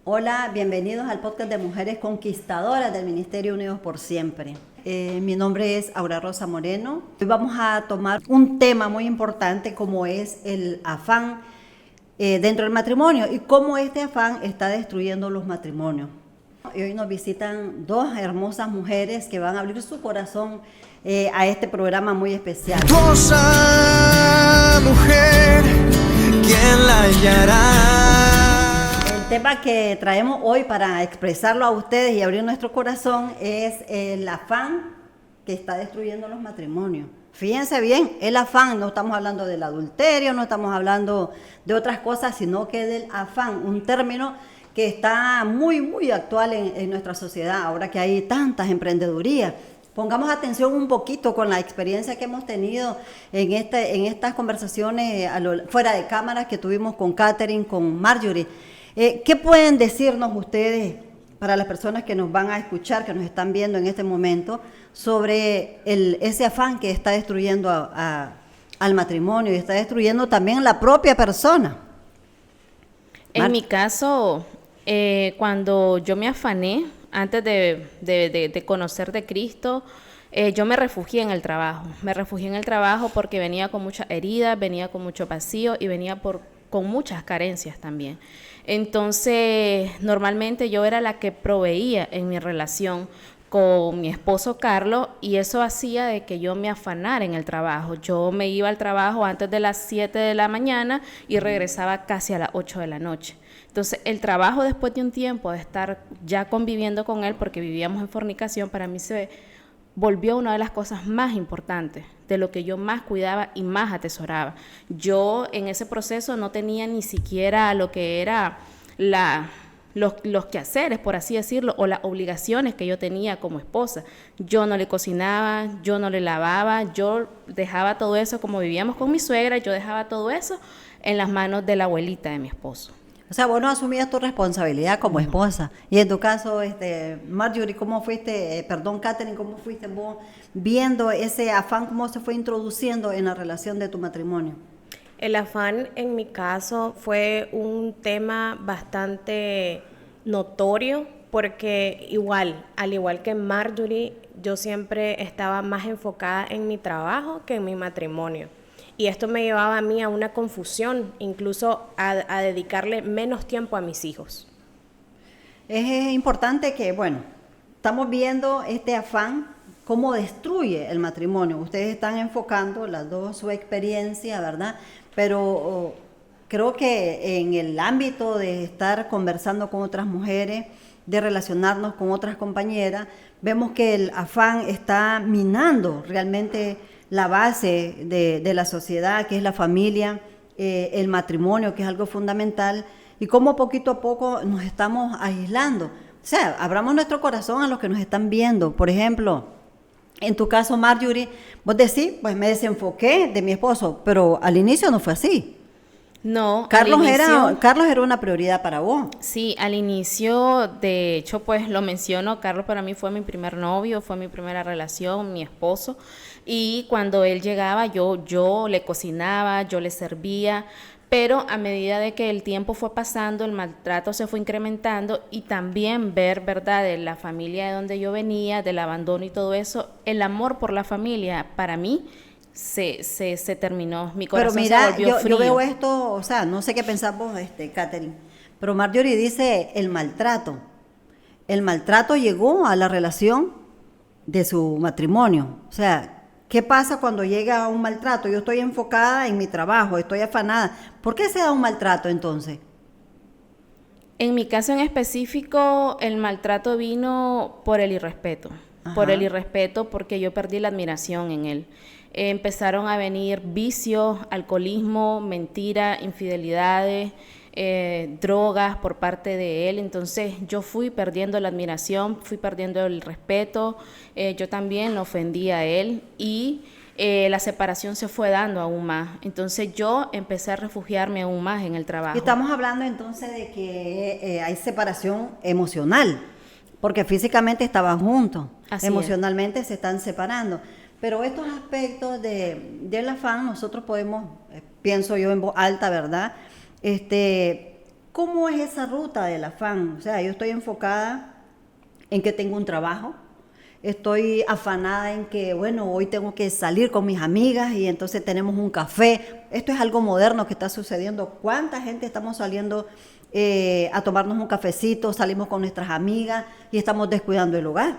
Hola, bienvenidos al podcast de Mujeres Conquistadoras del Ministerio Unidos por Siempre. Mi nombre es Aura Rosa Moreno. Hoy vamos a tomar un tema muy importante como es el afán dentro del matrimonio y cómo este afán está destruyendo los matrimonios. Y hoy nos visitan dos hermosas mujeres que van a abrir su corazón a este programa muy especial. Hermosa mujer, ¿quién la hallará? El tema que traemos hoy para expresarlo a ustedes y abrir nuestro corazón es el afán que está destruyendo los matrimonios. Fíjense bien, el afán, no estamos hablando del adulterio, no estamos hablando de otras cosas, sino que del afán, un término que está muy actual en nuestra sociedad, ahora que hay tantas emprendedurías. Pongamos atención un poquito con la experiencia que hemos tenido en estas conversaciones fuera de cámaras que tuvimos con Catherine, con Marjorie. ¿Qué pueden decirnos ustedes, para las personas que nos van a escuchar, que nos están viendo en este momento, sobre ese afán que está destruyendo al matrimonio y está destruyendo también la propia persona? En mi caso, cuando yo me afané, antes de conocer de Cristo, yo me refugié en el trabajo. Me refugié en el trabajo porque venía con muchas heridas, venía con mucho vacío y venía con muchas carencias también. Entonces, normalmente yo era la que proveía en mi relación con mi esposo Carlos, y eso hacía de que yo me afanara en el trabajo. Yo me iba al trabajo antes de las 7 de la mañana y regresaba casi a las 8 de la noche. Entonces, el trabajo, después de un tiempo de estar ya conviviendo con él, porque vivíamos en fornicación, para mí se volvió una de las cosas más importantes, de lo que yo más cuidaba y más atesoraba. Yo en ese proceso no tenía ni siquiera lo que era los quehaceres, por así decirlo, o las obligaciones que yo tenía como esposa. Yo no le cocinaba, yo no le lavaba, yo dejaba todo eso, como vivíamos con mi suegra, yo dejaba todo eso en las manos de la abuelita de mi esposo. O sea, vos no asumías tu responsabilidad como esposa. Y en tu caso, Marjorie, ¿cómo fuiste, Catherine, cómo fuiste vos viendo ese afán, cómo se fue introduciendo en la relación de tu matrimonio? El afán en mi caso fue un tema bastante notorio porque al igual que Marjorie, yo siempre estaba más enfocada en mi trabajo que en mi matrimonio. Y esto me llevaba a mí a una confusión, incluso a dedicarle menos tiempo a mis hijos. Es importante que, estamos viendo este afán, cómo destruye el matrimonio. Ustedes están enfocando las dos su experiencia, ¿verdad? Pero creo que en el ámbito de estar conversando con otras mujeres, de relacionarnos con otras compañeras, vemos que el afán está minando realmente la base de la sociedad, que es la familia, el matrimonio, que es algo fundamental, y cómo poquito a poco nos estamos aislando. O sea, abramos nuestro corazón a los que nos están viendo. Por ejemplo, en tu caso, Marjorie, vos decís, pues me desenfoqué de mi esposo, pero al inicio no fue así. No, Carlos era una prioridad para vos. Sí, al inicio, de hecho, pues lo menciono, Carlos para mí fue mi primer novio, fue mi primera relación, mi esposo, y cuando él llegaba yo le cocinaba, yo le servía, pero a medida de que el tiempo fue pasando, el maltrato se fue incrementando, y también ver, ¿verdad?, de la familia de donde yo venía, del abandono y todo eso, el amor por la familia para mí se terminó, mi corazón pero mira, se volvió frío. Yo veo esto, o sea, no sé qué pensás vos, Catherine, pero Marjorie dice el maltrato. El maltrato llegó a la relación de su matrimonio. O sea, ¿qué pasa cuando llega un maltrato? Yo estoy enfocada en mi trabajo, estoy afanada. ¿Por qué se da un maltrato entonces? En mi caso en específico, el maltrato vino por el irrespeto. Ajá. Por el irrespeto, porque yo perdí la admiración en él. Empezaron a venir vicios, alcoholismo, mentira, infidelidades, drogas por parte de él. Entonces yo fui perdiendo la admiración, fui perdiendo el respeto, yo también lo ofendí a él, y la separación se fue dando aún más. Entonces yo empecé a refugiarme aún más en el trabajo. Y estamos hablando entonces de que hay separación emocional, porque físicamente estaban juntos, emocionalmente se están separando. Pero estos aspectos del afán nosotros podemos, pienso yo en voz alta, ¿verdad? ¿cómo es esa ruta del afán? O sea, yo estoy enfocada en que tengo un trabajo, estoy afanada en que, bueno, hoy tengo que salir con mis amigas y entonces tenemos un café. Esto es algo moderno que está sucediendo. ¿Cuánta gente estamos saliendo a tomarnos un cafecito, salimos con nuestras amigas y estamos descuidando el hogar?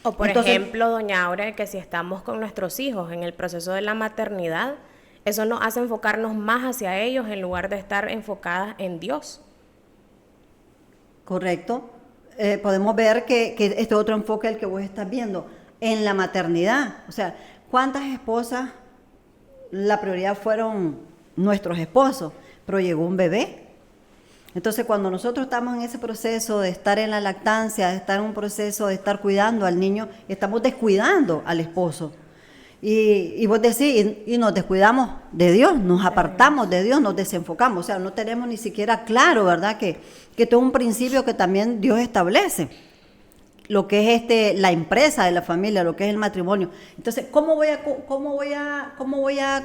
O por Entonces, ejemplo, doña Aura, que si estamos con nuestros hijos en el proceso de la maternidad, eso nos hace enfocarnos más hacia ellos en lugar de estar enfocadas en Dios. correcto. Podemos ver que este otro enfoque el que vos estás viendo en la maternidad. O sea, ¿cuántas esposas la prioridad fueron nuestros esposos? Pero llegó un bebé. Entonces, cuando nosotros estamos en ese proceso de estar en la lactancia, de estar en un proceso de estar cuidando al niño, estamos descuidando al esposo. Y vos decís, y nos descuidamos de Dios, nos apartamos de Dios, nos desenfocamos. O sea, no tenemos ni siquiera claro, ¿verdad? Que todo es un principio que también Dios establece. Lo que es la empresa de la familia, lo que es el matrimonio. Entonces, ¿cómo voy a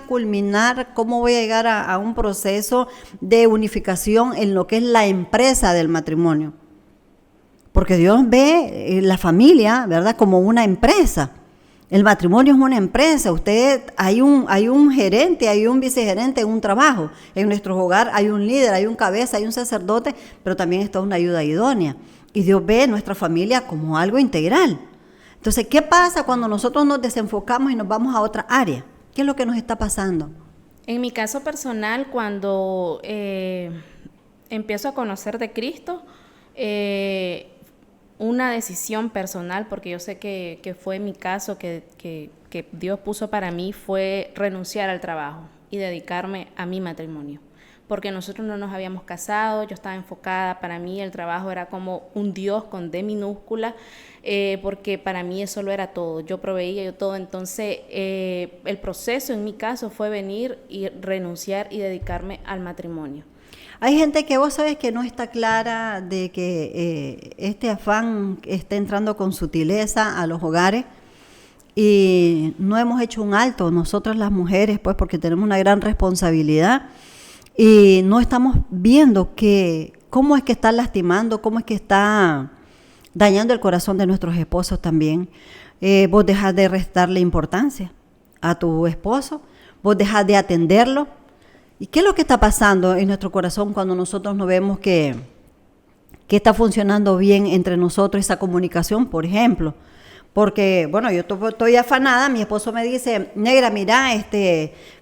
culminar, cómo voy a llegar a un proceso de unificación en lo que es la empresa del matrimonio? Porque Dios ve la familia, ¿verdad?, como una empresa. El matrimonio es una empresa. Hay un gerente, hay un vicegerente en un trabajo. En nuestro hogar hay un líder, hay un cabeza, hay un sacerdote, pero también está una ayuda idónea. Y Dios ve nuestra familia como algo integral. Entonces, ¿qué pasa cuando nosotros nos desenfocamos y nos vamos a otra área? ¿Qué es lo que nos está pasando? En mi caso personal, cuando empiezo a conocer de Cristo, una decisión personal, porque yo sé que fue mi caso, que Dios puso para mí, fue renunciar al trabajo y dedicarme a mi matrimonio. Porque nosotros no nos habíamos casado, yo estaba enfocada, para mí el trabajo era como un Dios con D minúscula, porque para mí eso lo era todo, yo proveía yo todo. Entonces el proceso en mi caso fue venir y renunciar y dedicarme al matrimonio. Hay gente que vos sabes que no está clara de que este afán está entrando con sutileza a los hogares y no hemos hecho un alto, nosotras las mujeres, pues porque tenemos una gran responsabilidad y no estamos viendo cómo es que está lastimando, cómo es que está dañando el corazón de nuestros esposos también. Vos dejás de restarle importancia a tu esposo, vos dejás de atenderlo. ¿Y qué es lo que está pasando en nuestro corazón cuando nosotros no vemos que está funcionando bien entre nosotros esa comunicación, por ejemplo? Porque, bueno, yo estoy afanada, mi esposo me dice, negra, mira,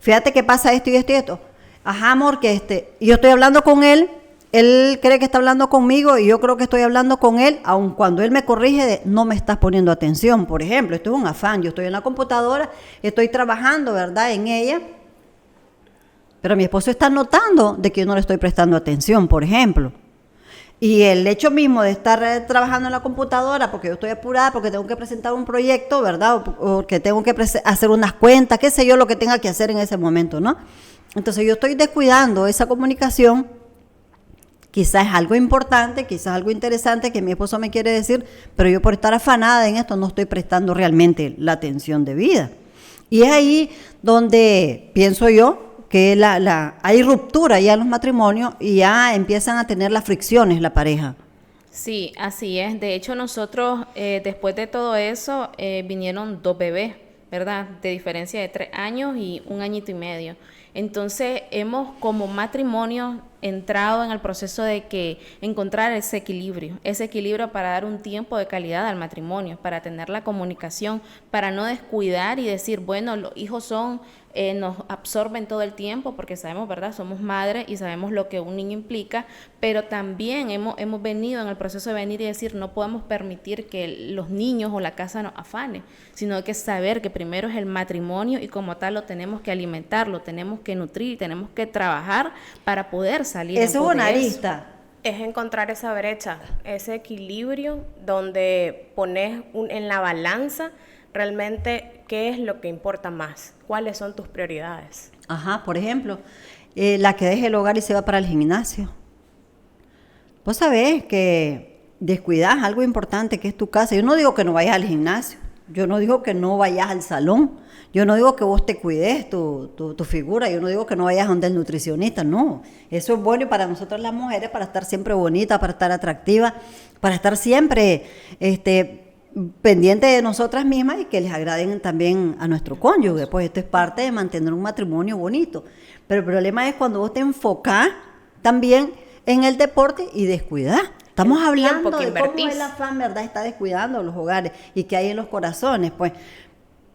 fíjate que pasa esto y esto y esto. Ajá, amor, que yo estoy hablando con él cree que está hablando conmigo y yo creo que estoy hablando con él, aun cuando él me corrige no me estás poniendo atención, por ejemplo. Esto es un afán, yo estoy en la computadora, estoy trabajando, ¿verdad?, en ella. Pero mi esposo está notando de que yo no le estoy prestando atención, por ejemplo. Y el hecho mismo de estar trabajando en la computadora, porque yo estoy apurada, porque tengo que presentar un proyecto, ¿verdad? O que tengo que hacer unas cuentas, qué sé yo, lo que tenga que hacer en ese momento, ¿no? Entonces yo estoy descuidando esa comunicación. Quizás es algo importante, quizás algo interesante que mi esposo me quiere decir, pero yo por estar afanada en esto no estoy prestando realmente la atención debida. Y es ahí donde pienso yo que hay ruptura ya en los matrimonios y ya empiezan a tener las fricciones la pareja. Sí, así es. De hecho, nosotros, después de todo eso, vinieron 2 bebés, ¿verdad? De diferencia de 3 años y 1 añito y medio. Entonces, hemos como matrimonio entrado en el proceso de que encontrar ese equilibrio para dar un tiempo de calidad al matrimonio, para tener la comunicación, para no descuidar y decir, bueno, los hijos nos absorben todo el tiempo, porque sabemos, ¿verdad?, somos madres y sabemos lo que un niño implica, pero también hemos venido en el proceso de venir y decir, no podemos permitir que los niños o la casa nos afane, sino hay que saber que primero es el matrimonio y como tal lo tenemos que alimentar, lo tenemos que nutrir, tenemos que trabajar para poder salir. Eso es una arista. Es encontrar esa brecha, ese equilibrio donde pones en la balanza realmente qué es lo que importa más, cuáles son tus prioridades. Ajá, por ejemplo, la que deja el hogar y se va para el gimnasio. Vos sabés que descuidás algo importante que es tu casa. Yo no digo que no vayas al gimnasio, Yo no digo que no vayas al salón, yo no digo que vos te cuides tu figura, yo no digo que no vayas donde el nutricionista, no. Eso es bueno y para nosotras las mujeres, para estar siempre bonitas, para estar atractivas, para estar siempre pendientes de nosotras mismas y que les agraden también a nuestro cónyuge. Pues esto es parte de mantener un matrimonio bonito. Pero el problema es cuando vos te enfocás también en el deporte y descuidás. Estamos hablando de cómo el afán, ¿verdad?, está descuidando los hogares y qué hay en los corazones. Pues,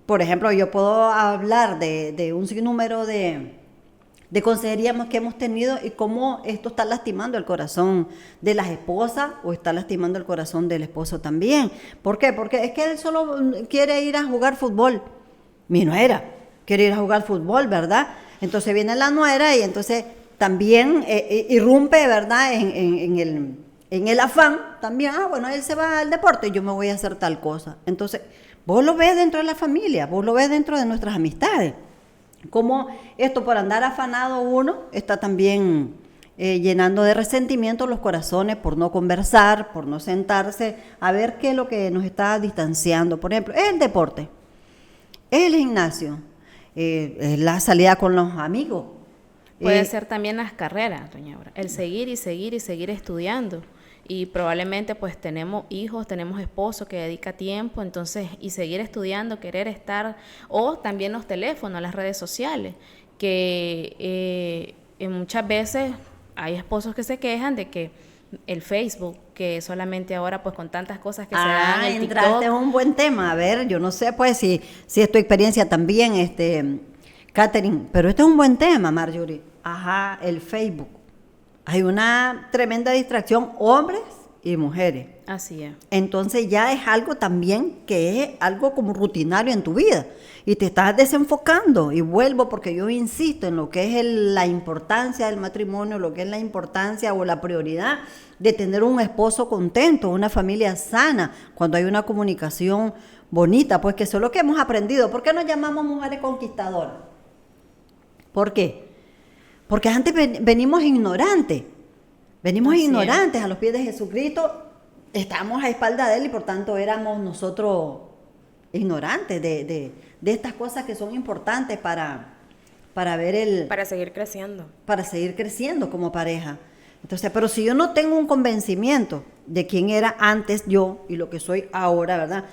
por ejemplo, yo puedo hablar de un sinnúmero de consejerías que hemos tenido y cómo esto está lastimando el corazón de las esposas o está lastimando el corazón del esposo también. ¿Por qué? Porque es que él solo quiere ir a jugar fútbol. Mi nuera quiere ir a jugar fútbol, ¿verdad? Entonces viene la nuera y entonces también irrumpe, ¿verdad?, en el afán también. Bueno, él se va al deporte y yo me voy a hacer tal cosa. Entonces, vos lo ves dentro de la familia, vos lo ves dentro de nuestras amistades. Como esto por andar afanado uno está también llenando de resentimiento los corazones por no conversar, por no sentarse a ver qué es lo que nos está distanciando. Por ejemplo, es el deporte, es el gimnasio, es la salida con los amigos. Puede ser también las carreras, doña Aura, el seguir y seguir y seguir estudiando. Y probablemente pues tenemos hijos, tenemos esposo que dedica tiempo, entonces, y seguir estudiando, querer estar, o también los teléfonos, las redes sociales, que muchas veces hay esposos que se quejan de que el Facebook, que solamente ahora pues con tantas cosas que se dan en el TikTok. Entraste en un buen tema, a ver, yo no sé pues si es tu experiencia también, Catherine, pero este es un buen tema, Marjorie. Ajá, el Facebook. Hay una tremenda distracción, hombres y mujeres. Así es. Entonces ya es algo también que es algo como rutinario en tu vida y te estás desenfocando. Y vuelvo porque yo insisto en lo que es la importancia del matrimonio, lo que es la importancia o la prioridad de tener un esposo contento, una familia sana, cuando hay una comunicación bonita, pues que eso es lo que hemos aprendido. ¿Por qué nos llamamos mujeres conquistadoras? ¿Por qué? Porque antes venimos ignorantes a los pies de Jesucristo, estábamos a espalda de Él y por tanto éramos nosotros ignorantes de estas cosas que son importantes para ver para seguir creciendo. Para seguir creciendo como pareja. Entonces, pero si yo no tengo un convencimiento de quién era antes yo y lo que soy ahora, ¿verdad?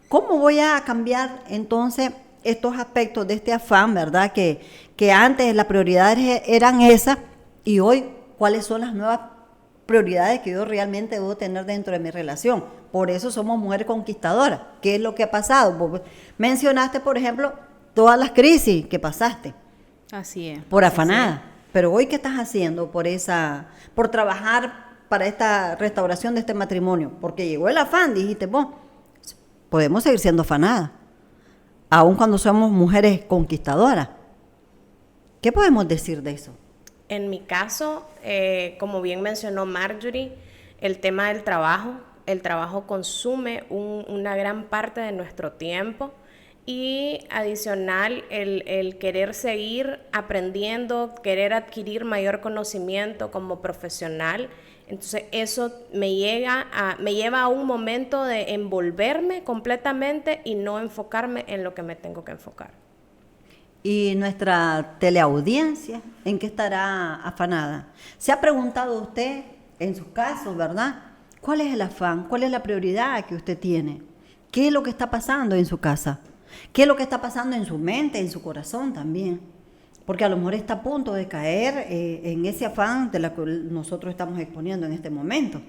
¿Cómo voy a cambiar entonces estos aspectos de este afán, ¿verdad? Que antes las prioridades eran esas y hoy, ¿cuáles son las nuevas prioridades que yo realmente debo tener dentro de mi relación? Por eso somos mujeres conquistadoras. ¿Qué es lo que ha pasado? Vos mencionaste, por ejemplo, todas las crisis que pasaste. Así es. Por afanada. Pero hoy, ¿qué estás haciendo por trabajar para esta restauración de este matrimonio? Porque llegó el afán, dijiste vos, podemos seguir siendo afanadas, aun cuando somos mujeres conquistadoras. ¿Qué podemos decir de eso? En mi caso, como bien mencionó Marjorie, el tema del trabajo. El trabajo consume una gran parte de nuestro tiempo y adicional el querer seguir aprendiendo, querer adquirir mayor conocimiento como profesional. Entonces eso me lleva a un momento de envolverme completamente y no enfocarme en lo que me tengo que enfocar. ¿Y nuestra teleaudiencia en qué estará afanada? ¿Se ha preguntado usted en sus casos, verdad? ¿Cuál es el afán? ¿Cuál es la prioridad que usted tiene? ¿Qué es lo que está pasando en su casa? ¿Qué es lo que está pasando en su mente, en su corazón también? Porque a lo mejor está a punto de caer en ese afán de la que nosotros estamos exponiendo en este momento.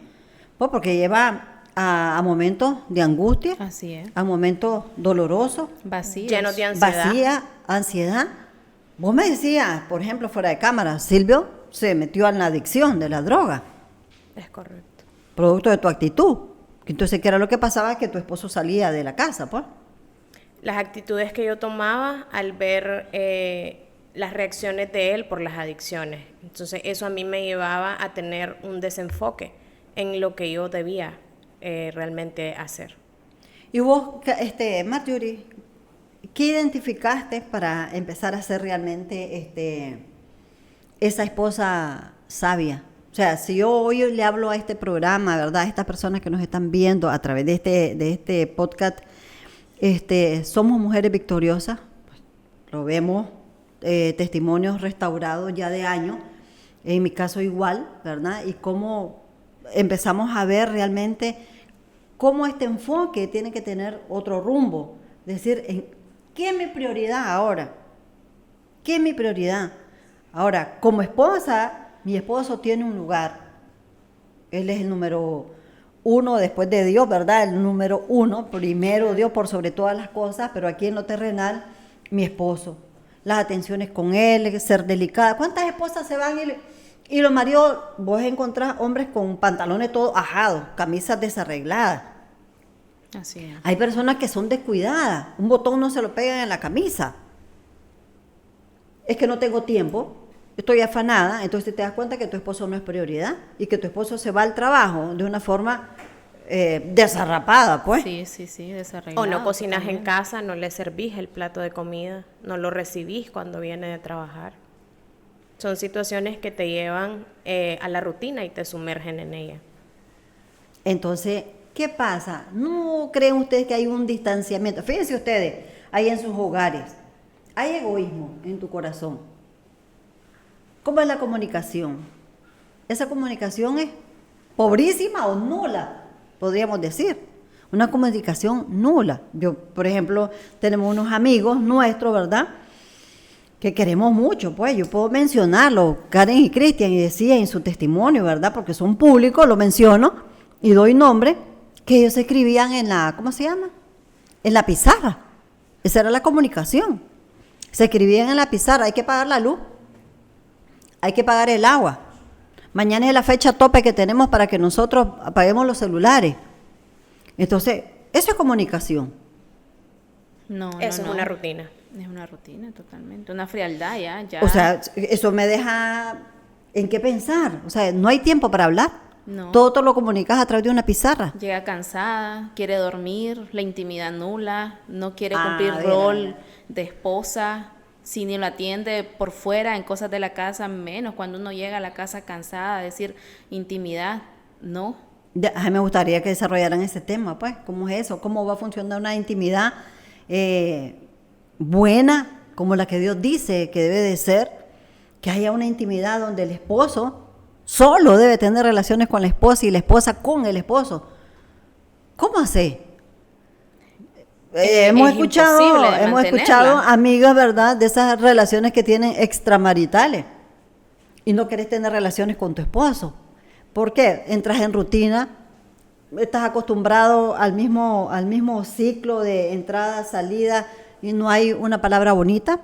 Pues porque lleva a momentos de angustia, así es, a momentos dolorosos, vacíos, llenos de ansiedad. Ansiedad. Vos me decías, por ejemplo, fuera de cámara, Silvio se metió en la adicción de la droga. Es correcto. Producto de tu actitud. Entonces, ¿qué era lo que pasaba? Que tu esposo salía de la casa, pues. Las actitudes que yo tomaba al ver las reacciones de él por las adicciones. Entonces, eso a mí me llevaba a tener un desenfoque en lo que yo debía realmente hacer. Y vos, Marjorie, ¿qué identificaste para empezar a ser realmente esa esposa sabia? O sea, si yo hoy le hablo a este programa, ¿verdad? A estas personas que nos están viendo a través de este podcast, somos mujeres victoriosas, lo vemos, testimonios restaurados ya de años, en mi caso igual, ¿verdad? Y cómo empezamos a ver realmente cómo este enfoque tiene que tener otro rumbo. Es decir, ¿qué es mi prioridad ahora? ¿Qué es mi prioridad? Ahora, como esposa, mi esposo tiene un lugar. Él es el número 1 después de Dios, ¿verdad? El número 1, primero Dios por sobre todas las cosas, pero aquí en lo terrenal, mi esposo. Las atenciones con él, ser delicada. ¿Cuántas esposas se van y los maridos, vos encontrás hombres con pantalones todos ajados, camisas desarregladas? Así es. Hay personas que son descuidadas, un botón no se lo pegan en la camisa. Es que no tengo tiempo, estoy afanada, entonces te das cuenta que tu esposo no es prioridad y que tu esposo se va al trabajo de una forma desarrapada, pues. Sí, desarreglado. O no cocinas también. en casa, no le servís el plato de comida, no lo recibís cuando viene de trabajar. Son situaciones que te llevan a la rutina y te sumergen en ella. Entonces, ¿qué pasa? ¿No creen ustedes que hay un distanciamiento? Fíjense ustedes, ahí en sus hogares, hay egoísmo en tu corazón. ¿Cómo es la comunicación? Esa comunicación es pobrísima o nula, podríamos decir. Una comunicación nula. Yo, por ejemplo, tenemos unos amigos nuestros, ¿verdad?, que queremos mucho, pues yo puedo mencionarlo, Karen y Cristian, y decía en su testimonio, ¿verdad?, porque son públicos, lo menciono y doy nombre, que ellos escribían en la, ¿cómo se llama?, en la pizarra. Esa era la comunicación. Se escribían en la pizarra. Hay que pagar la luz, hay que pagar el agua. Mañana es la fecha tope que tenemos para que nosotros apaguemos los celulares. Entonces, eso es comunicación. No, Eso es una rutina. Es una rutina totalmente, una frialdad ya. O sea, eso me deja en qué pensar. O sea, no hay tiempo para hablar. No. Todo lo comunicas a través de una pizarra. Llega cansada, quiere dormir, la intimidad nula, no quiere Ah, cumplir mira, rol mira. de esposa, si ni lo atiende por fuera en cosas de la casa, menos cuando uno llega a la casa cansada, decir intimidad, no. A mí me gustaría que desarrollaran ese tema, pues, ¿cómo es eso? ¿Cómo va a funcionar una intimidad buena, como la que Dios dice que debe de ser? Que haya una intimidad donde el esposo solo debe tener relaciones con la esposa y la esposa con el esposo. ¿Cómo hace? Hemos es imposible de escuchado mantenerla. amigas, ¿verdad?, de esas relaciones que tienen extramaritales y no querés tener relaciones con tu esposo. ¿Por qué? Entras en rutina, estás acostumbrado al mismo ciclo de entrada, salida, y no hay una palabra bonita,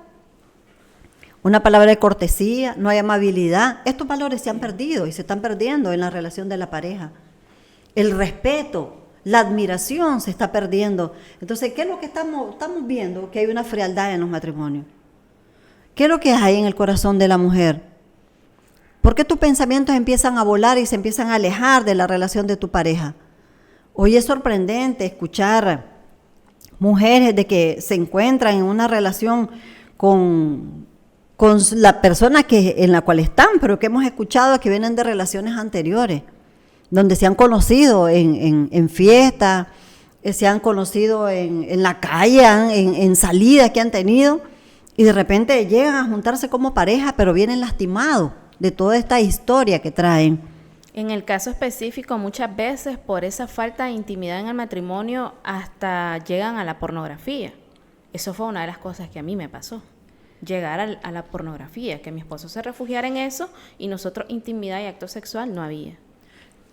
una palabra de cortesía, no hay amabilidad. Estos valores se han perdido y se están perdiendo en la relación de la pareja. El respeto, la admiración se está perdiendo. Entonces, ¿qué es lo que estamos viendo? Que hay una frialdad en los matrimonios. ¿Qué es lo que hay en el corazón de la mujer? ¿Por qué tus pensamientos empiezan a volar y se empiezan a alejar de la relación de tu pareja? Hoy es sorprendente escuchar mujeres de que se encuentran en una relación con la persona en la cual están, pero que hemos escuchado que vienen de relaciones anteriores, donde se han conocido en fiestas, se han conocido en la calle, en salidas que han tenido, y de repente llegan a juntarse como pareja, pero vienen lastimados de toda esta historia que traen. En el caso específico, muchas veces por esa falta de intimidad en el matrimonio hasta llegan a la pornografía. Eso fue una de las cosas que a mí me pasó. Llegar a la pornografía, que mi esposo se refugiara en eso y nosotros intimidad y acto sexual no había.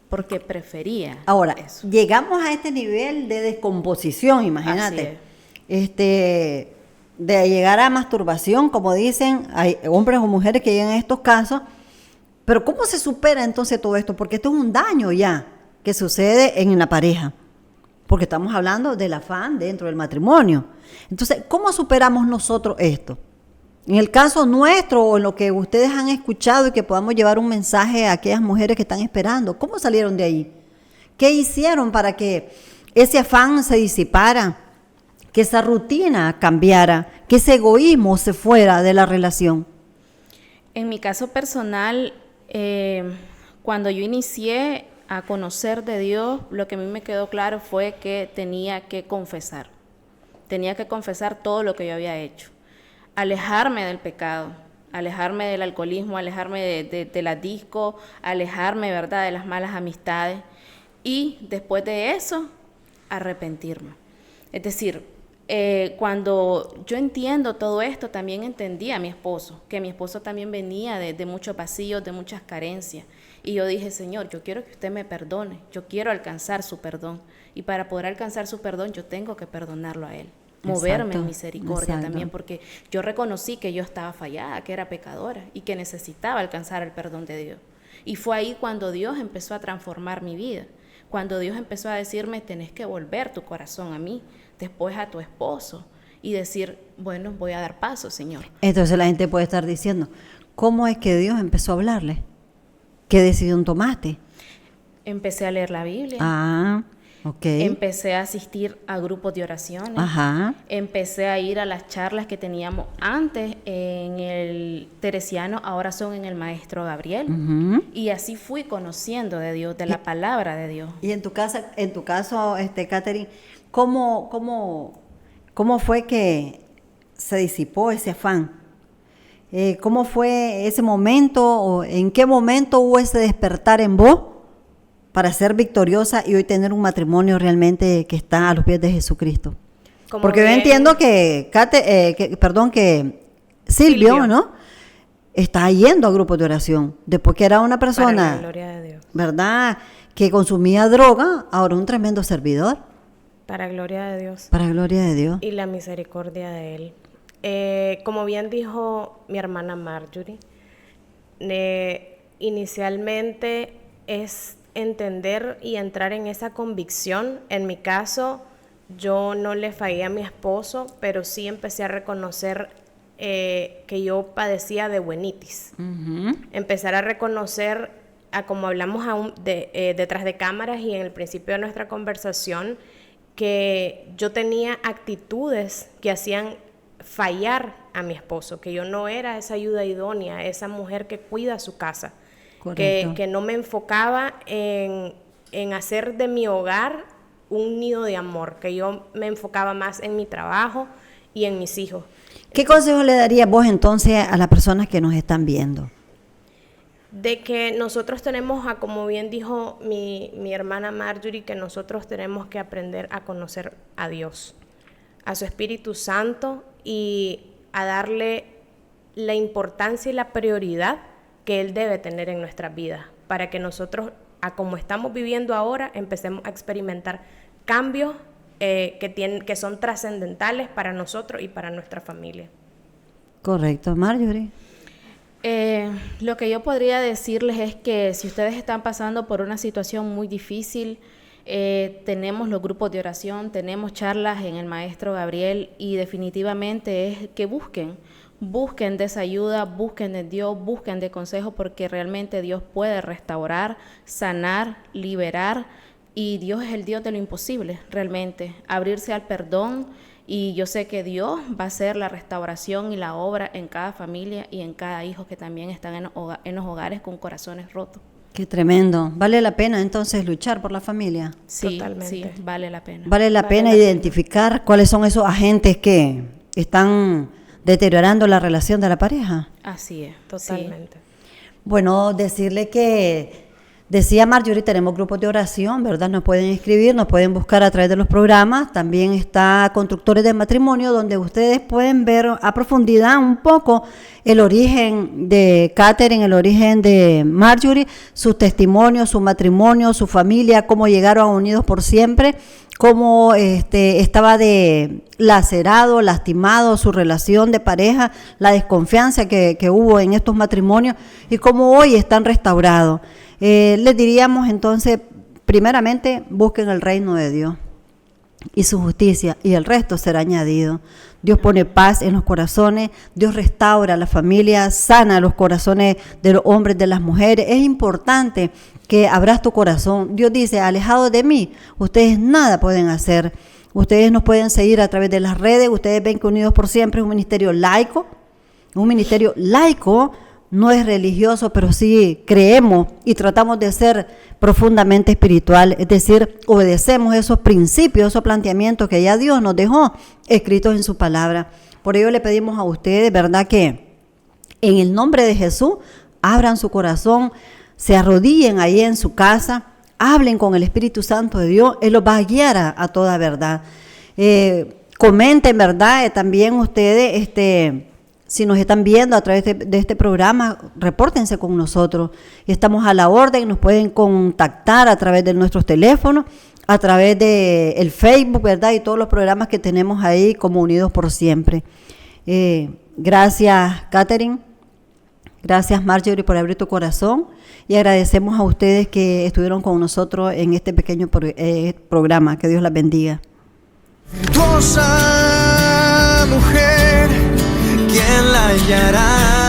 Porque prefería Ahora, eso. llegamos a este nivel de descomposición, imagínate. De llegar a masturbación, como dicen, hay hombres o mujeres que llegan a estos casos. Pero ¿cómo se supera entonces todo esto? Porque esto es un daño ya que sucede en la pareja. Porque estamos hablando del afán dentro del matrimonio. Entonces, ¿cómo superamos nosotros esto? En el caso nuestro o en lo que ustedes han escuchado y que podamos llevar un mensaje a aquellas mujeres que están esperando, ¿cómo salieron de ahí? ¿Qué hicieron para que ese afán se disipara, que esa rutina cambiara, que ese egoísmo se fuera de la relación? En mi caso personal, cuando yo inicié a conocer de Dios, lo que a mí me quedó claro fue que tenía que confesar. tenía que confesar todo lo que yo había hecho, alejarme del pecado, alejarme del alcoholismo, alejarme de la disco, alejarme, ¿verdad?, de las malas amistades, y después de eso, arrepentirme. Es decir, cuando yo entiendo todo esto, también entendí a mi esposo, que mi esposo también venía de muchos vacíos, de muchas carencias. Y yo dije, Señor, yo quiero que usted me perdone, yo quiero alcanzar su perdón. Y para poder alcanzar su perdón, yo tengo que perdonarlo a él. Moverme en misericordia también, porque yo reconocí que yo estaba fallada, que era pecadora y que necesitaba alcanzar el perdón de Dios. Y fue ahí cuando Dios empezó a transformar mi vida, cuando Dios empezó a decirme, tenés que volver tu corazón a mí, después a tu esposo, y decir, bueno, voy a dar paso, Señor. Entonces la gente puede estar diciendo, ¿cómo es que Dios empezó a hablarle? ¿Qué decisión tomaste? Empecé a leer la Biblia. Ah, ok. Empecé a asistir a grupos de oraciones. Ajá. Empecé a ir a las charlas que teníamos antes en el Teresiano, ahora son en el Maestro Gabriel. Uh-huh. Y así fui conociendo de Dios, de la palabra de Dios. Y en tu caso, Catherine, ¿cómo fue que se disipó ese afán? ¿Cómo fue ese momento, o en qué momento hubo ese despertar en vos para ser victoriosa y hoy tener un matrimonio realmente que está a los pies de Jesucristo? Porque yo entiendo que Silvio, ¿no?, está yendo a grupos de oración, después que era una persona, para la gloria de Dios, ¿verdad?, que consumía droga, ahora un tremendo servidor. Para gloria de Dios. Para gloria de Dios. Y la misericordia de Él. Como bien dijo mi hermana Marjorie, inicialmente es entender y entrar en esa convicción. En mi caso, yo no le fallé a mi esposo, pero sí empecé a reconocer que yo padecía de buenitis. Uh-huh. Empezar a reconocer, como hablamos detrás de cámaras y en el principio de nuestra conversación, que yo tenía actitudes que hacían fallar a mi esposo, que yo no era esa ayuda idónea, esa mujer que cuida su casa, que no me enfocaba en hacer de mi hogar un nido de amor, que yo me enfocaba más en mi trabajo y en mis hijos. ¿Qué consejo le darías vos entonces a las personas que nos están viendo? De que nosotros tenemos, como bien dijo mi hermana Marjorie, que nosotros tenemos que aprender a conocer a Dios, a su Espíritu Santo, y a darle la importancia y la prioridad que Él debe tener en nuestras vidas, para que nosotros, como estamos viviendo ahora, empecemos a experimentar cambios que son trascendentales para nosotros y para nuestra familia. Correcto. Marjorie. Lo que yo podría decirles es que si ustedes están pasando por una situación muy difícil, tenemos los grupos de oración, tenemos charlas en el Maestro Gabriel, y definitivamente es que busquen de esa ayuda, busquen de Dios, busquen de consejo, porque realmente Dios puede restaurar, sanar, liberar, y Dios es el Dios de lo imposible, realmente, abrirse al perdón. Y yo sé que Dios va a hacer la restauración y la obra en cada familia y en cada hijo que también están en los hogares con corazones rotos. Qué tremendo. ¿Vale la pena entonces luchar por la familia? Sí, totalmente. Sí, vale la pena. Vale la pena identificar cuáles son esos agentes que están deteriorando la relación de la pareja. Así es. Totalmente. Sí. Bueno, decirle que decía Marjorie, tenemos grupos de oración, ¿verdad? Nos pueden escribir, nos pueden buscar a través de los programas. También está Constructores de Matrimonio, donde ustedes pueden ver a profundidad un poco el origen de Catherine, el origen de Marjorie, sus testimonios, su matrimonio, su familia, cómo llegaron a Unidos por Siempre, cómo estaba lacerado, lastimado su relación de pareja, la desconfianza que hubo en estos matrimonios y cómo hoy están restaurados. Les diríamos entonces, primeramente, busquen el reino de Dios y su justicia, y el resto será añadido. Dios pone paz en los corazones, Dios restaura la familia, sana los corazones de los hombres, de las mujeres. Es importante que abras tu corazón. Dios dice, alejados de mí, ustedes nada pueden hacer. Ustedes nos pueden seguir a través de las redes. Ustedes ven que Unidos por Siempre es un ministerio laico, no es religioso, pero sí creemos y tratamos de ser profundamente espiritual, es decir, obedecemos esos principios, esos planteamientos que ya Dios nos dejó escritos en su palabra. Por ello le pedimos a ustedes, ¿verdad?, que en el nombre de Jesús abran su corazón, se arrodillen ahí en su casa, hablen con el Espíritu Santo de Dios, Él los va a guiar a toda verdad. Comenten, ¿verdad? También ustedes, si nos están viendo a través de este programa, repórtense con nosotros. Estamos a la orden, nos pueden contactar a través de nuestros teléfonos, a través de el Facebook, ¿verdad? Y todos los programas que tenemos ahí como Unidos por Siempre. Gracias, Catherine. Gracias, Marjorie, por abrir tu corazón. Y agradecemos a ustedes que estuvieron con nosotros en este pequeño programa. Que Dios las bendiga. Virtuosa mujer, ¿quién la hallará?